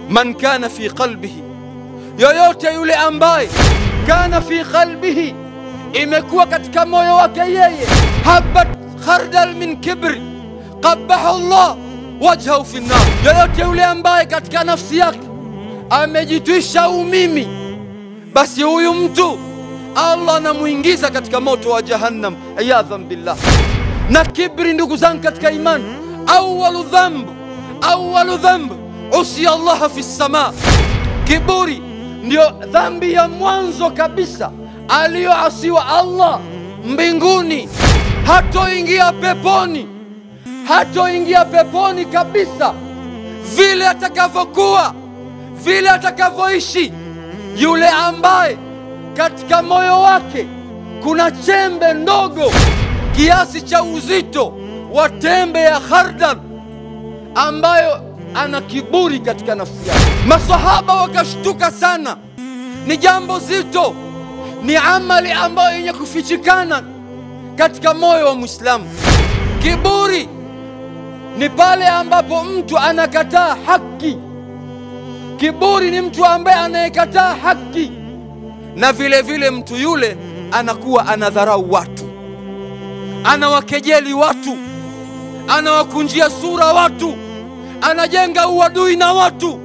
Man kana fi qalbihi, yoyote yule ambaye kana fi qalbihi, imekuwa katika moyo wake yeye habat khardal min kibri qabbahu Allah wajhahu fi an-nar. Yoyote yule ambaye katika nafsi yake amejitwisha umimi, basi huyu mtu Allah anamuingiza katika moto wa jahannam, ayadhan billah. Na kibri, ndugu zangu katika imani, awwalu dhanb usiya Allah fi as-sama. Kiburi ndio dhambi ya mwanzo kabisa aliyoasiwa Allah mbinguni. Hatoingia peponi kabisa, vile atakavyokuwa, vile atakavyoishi yule ambaye katika moyo wake kuna chembe ndogo kiasi cha uzito wa tembe ya khardal, ambayo ana kiburi katika nafsi yake. Masahaba wakashtuka sana, ni jambo zito, ni amali ambayo yenye kufichikana katika moyo wa Muislamu. Kiburi ni pale ambapo mtu anakataa haki. Kiburi ni mtu ambaye anayekataa haki, na vile vile mtu yule anakuwa anadharau watu, anawakejeli watu, anawakunjia sura watu, anajenga uadui na watu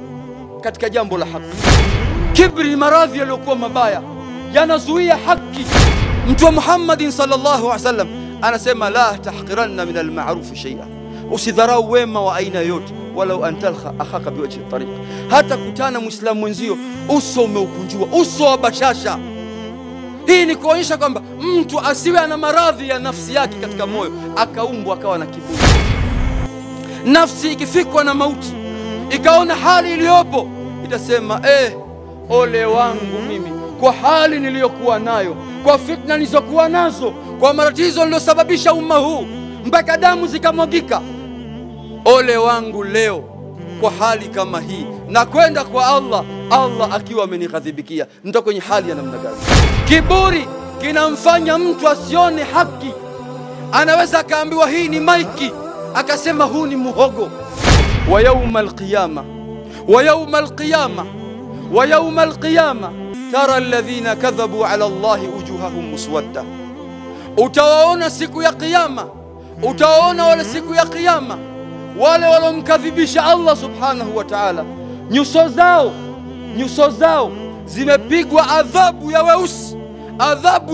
katika jambo la haki. Kibri maradhi yaliyokuwa mabaya, yanazuia haki. Mtume Muhammad sallallahu alaihi wasallam anasema, la tahqiranna min al-ma'ruf shay'a, usidharau wema wa aina yote, walau antalqa akhaka biwajhi tariq. Hata kutana muislamu mwenzio uso umeukunjua, uso wa bashasha. Hii ni kuonyesha kwamba mtu asiwe ana maradhi ya nafsi yake katika moyo, akaumbwa akawa na kiburi. Nafsi ikifikwa na mauti, ikaona hali iliyopo, itasema ole wangu mimi kwa hali niliyokuwa nayo, kwa fitna nilizokuwa nazo, kwa matatizo niliyosababisha umma huu mpaka damu zikamwagika. Ole wangu leo kwa hali kama hii, na kwenda kwa Allah, Allah akiwa amenighadhibikia, ndio kwenye hali ya namna gani? Kiburi kinamfanya mtu asione haki. Anaweza akaambiwa hii ni maiki, akasema huu ni muhogo. Wa yawma alqiyama tara alladhina kadhabu ala Allahi wujuhahum muswadda. Utawaona siku ya kiyama, utawaona wale siku ya kiyama wale walomkadhibisha Allah subhanahu wa ta'ala, nyuso zao zimepigwa adhabu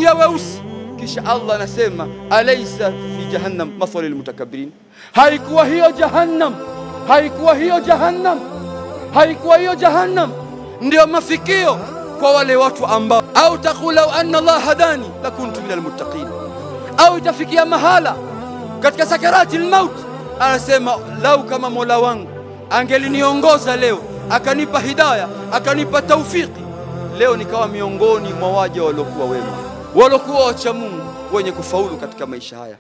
ya weusi. Kisha Allah anasema, alaysa fi jahannam mathalul mutakabbirin. Haikuwa hiyo jahannam ndio mafikio kwa wale watu ambao, au taqulu anna Allah hadani lakuntu minal muttaqin. Au itafikia mahala katika sakarati al-maut anasema, lau kama Mola wangu angeliniongoza leo, akanipa hidayah, akanipa taufiki, leo nikawa miongoni mwa waja waliokuwa wema, waliokuwa wacha Mungu, wenye kufaulu katika maisha haya.